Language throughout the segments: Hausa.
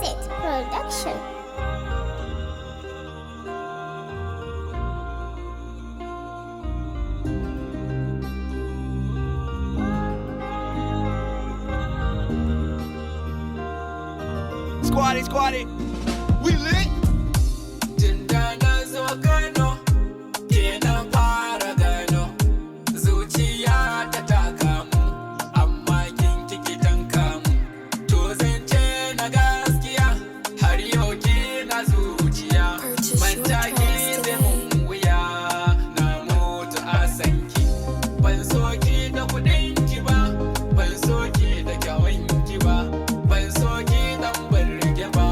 State Production. Squatty, we lit. Tunda zo Kano, ke na fara gano, zuciya ta taka mu, amma kin kiki tanka mu. To zance na gaskiya, har yau ki na zuciya. Manta ki zai mun wuya, na mutu a sanki. Ban so ki da kuɗin ki ba, ban so ki da kyawun ki ba, ban so ki dan burge ba.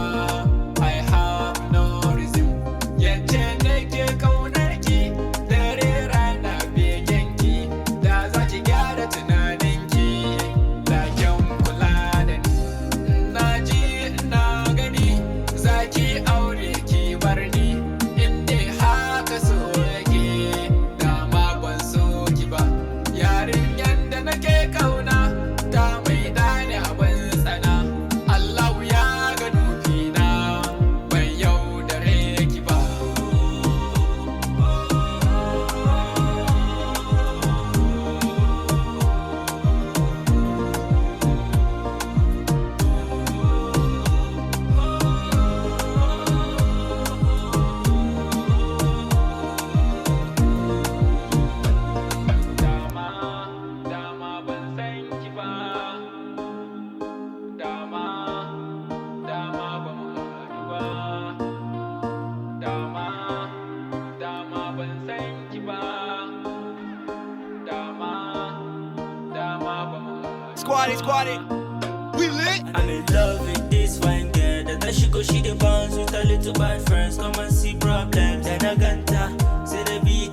I have no reason. Yace nake kaunar ki, dare rana begen ki, da za ki gyara tunanin ki, da kyan kula da ni. Na ji na gani, za ki aure ki bar ni, inda haka so yake, dama ban so ki ba. Yarinyar da nake kauna, ta mai dani abin tsana. Allah ya ga nufina, ban yaudare ki ba. Dama ban san ki ba. Dama ba mu haɗu ba. Dama ban san ki ba. Dama ba mu haɗu. Squatty, we lit. I'm in love with this fine girl. That she go, she the bounce with her little bad friends. Come and see problems. And I ganta, say the beat